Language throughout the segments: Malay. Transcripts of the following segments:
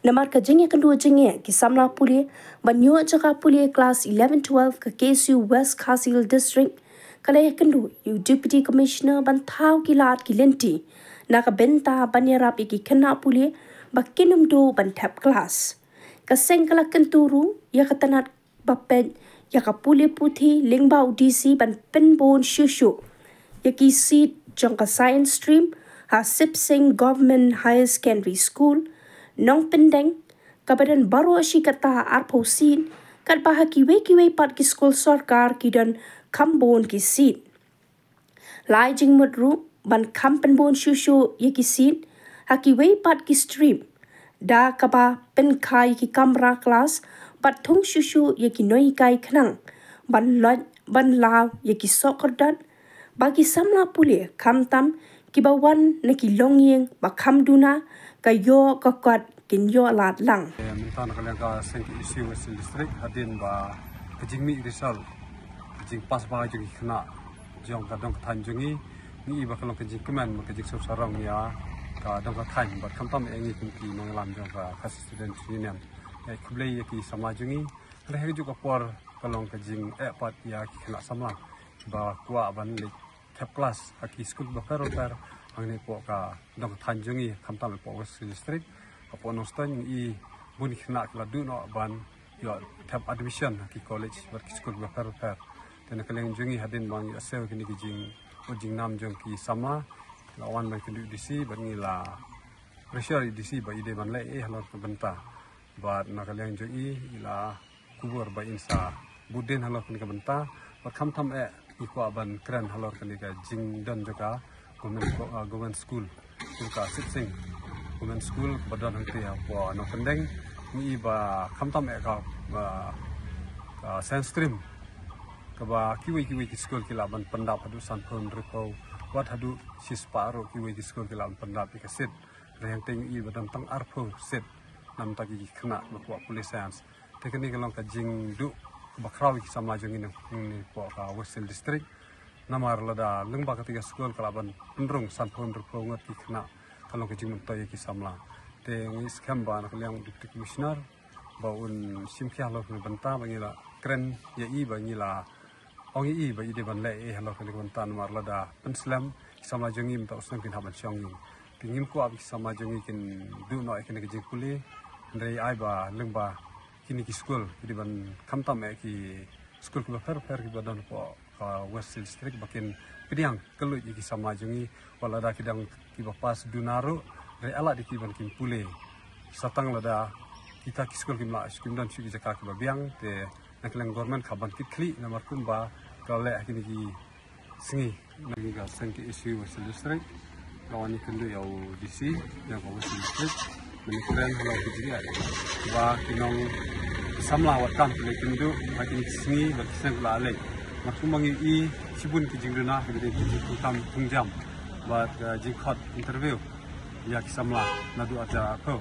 Namar ka jengya kedua jengya ki samla puli banyo jaka puli kelas 11-12 ke KSU West Khasil District kalaya kendu yu Deputy Commissioner bantau kilat kilenti naka benta banyarap iki kena puli bakinum do bantap kelas kaseng kala kenturu ya katanat bapet ya kapuli putih lingba udisi ban penbon syusyu ya ki seat jangka science stream Hasip Singh Government Higher Secondary School Nong Pendeng, kabadan baru asyik kata arposin, kat bahag kiwe pat ki skol sarkar ki dan kambon ki sit. Lai jing mudru, ban kampen bon syusyu ye ki sit, hakiwe pat ki stream. Da kaba pen kai ki kamera kelas, pat thong syusyu ye ki noi kai kenang, ban lao ye ki sokordan, bagi samla pulih kam tam, kibawan neki longyeng bakam duna kayo kakat kinyo lat lang. Minta nak kalian ka sengki isi West District hadin ba kejingmi risal kejing pas ba jadi kena jong kadang ketanjungi ni ba kalau kejing kemen kejing sarang ya kadang ketan ba kamtam engi kumki mengalam jong ka khas student union ya kublai ya ki samajungi leh juga por kalau kejing pat ya kena samlang ba kuat ban le tap class aki school ba per angni po ka dong tanjungi kamtam po West District apa nostan i buni kena keladu no ban yo tap admission ki college ber school ba per dan kaleng jungi hadin bang asel kini kijing nam jong ki sama lawan ban kendu disi bangila pressure disi ba ide ban le halor ke benta ba na kaleng jungi ila kubur ba insa budin halor ke benta ba kam tham i ko ban kran halor ke jing dan joka government school ka sitsing Women School badan hangti apa Nong Pendeng ni ba kamtam ka science stream ka ba kiwi ki school kilaban pendap hadu sanpon repo wat hadu sisparo kiwi ki school kilaban pendap ka sit rehang teng i badan tang arpo sit nam ta ki kena ba police science teknik kalong ka jing du ba krawi ki sama jong ni po ka Western District namar lada lengba ketiga school kilaban pendrung sanpon repo ngot ki kena kalau kejing mentai ki samla te ngi skam ba nak liang deputy commissioner baun simkhia lo ni banta bangila kren ya i bangila ongi i ba ide ban le halo ni banta mar lada penslam samla jongi mta usang kin haban chongi pingim ko abi sama jongi kin du no kin kejing kuli ndai ai ba lengba kini ki school ide ban kamtam ki school ki ba per ki badan po West District bakin pediang kelu ki sama jongi wala da kidang kiba pas dunaro re ala di kiban kim pule satang lada kita kiskol kim la skim dan sigi jaka kiba biang te naklang government khaban kitli namar kumba kale akini ki singi nagi ga sengki issue West District lawani kendu yau DC yang West District menikren halau kijia ba kinong samla watam le kendu akini singi bakisang la ale makumangi i sibun kijing duna kede kijing kam pungjam buat jingkot interview ya kisamla nadu aja apa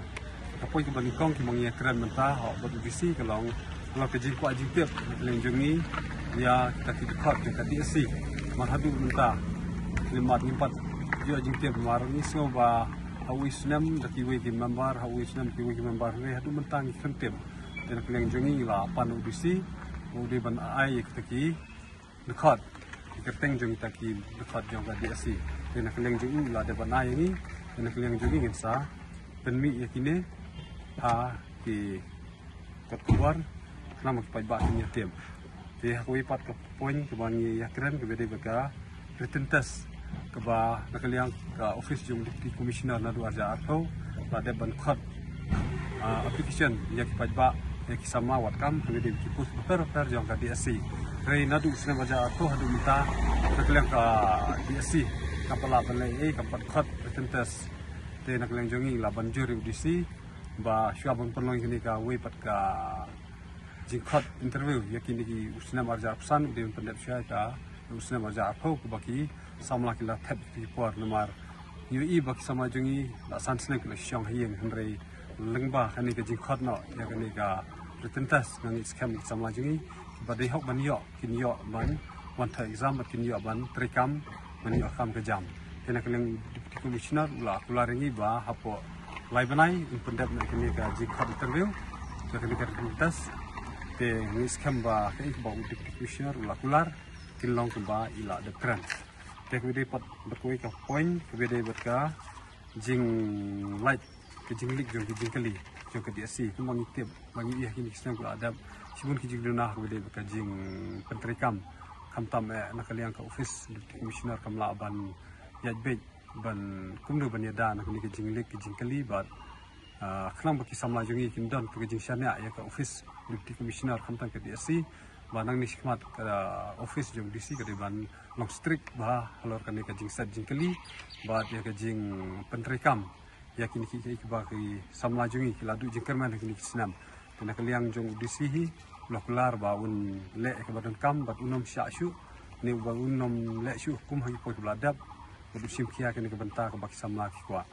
kapoi kembali kong kimangi keren mentah hok batu visi kalau ke jingko ajingtep lenjongi ya kita kidikot kita diasi marhadu mentah limat nimpat dia ajingtep marni so ba hawis nam dakiwe ki member hawis nam kiwe ki member re hadu mentang kentep dan lenjongi la panu visi udah ban ai kita ki dekat kerteng jong taki dekat jong ka diasi kena keleng jong la de banai ni kena keleng jong ingin sa penmi yakine ha ki kat kuar nama pai ba ni tem te aku ipat ke poin ke bangi yakran ke bede bega written test ke ba nakaliang ka office jong deputy commissioner na du arja atau la de ban khat application yak pai ba yak sama watkam ke bede ki pus per jong ka diasi Rei nadu sena baca atau hadu minta nakaliang ka DSC kapala balai kapat khat tentes te nakaliang jongi laban juri udisi ba syabon penlong kini ka we pat ka jingkhat interview yakini ki usna marja apsan de pendap syai ka usna marja apau ku baki samla kila thap ki por namar ui baki sama jongi la sansne kila syong hieng hendrei lengba kani ka jingkhat no yakini ka tentes nang scam sama jongi badai hok ban yo kin yo ban one time exam kin yo ban trikam ban yo kam ke jam kena keleng deputy commissioner la kularingi ba hapo lai banai pendap nak kini ka jikot interview so kini ka tas te ngis kamba ke ba deputy commissioner ulakular kilong ke ba ila de trans te kini pat berkoi ka point kebede berka jing light ke jing lik jong ke jing kali jong ke DSC kumang itip bangi iya kini kisna ku adab sibun ki jing dunah kebede berka jing pentrikam kam tam nak kaliang ka office deputy commissioner kam la ban yajbej ban kumdu ban yada nak ni ke jing lik ke jing kali bat khlang baki samla jungi kindon ke jing shania ya ka office deputy commissioner kam tam ke DSC banang ni sikmat ka office jong DC ke ban long strict ba halor kan ni ke jing sat jing kali bat ya ke jing pentrikam ya kini ki ba ki samla jungi ki ladu jing kerman kini kisnam tena kaliang jong DC hi lokular ba un le ke badan kam bat unom sya syu ni ba unom le syu kum hagi po bladap Usim kia kini kebentar ke baki samla ki kuat.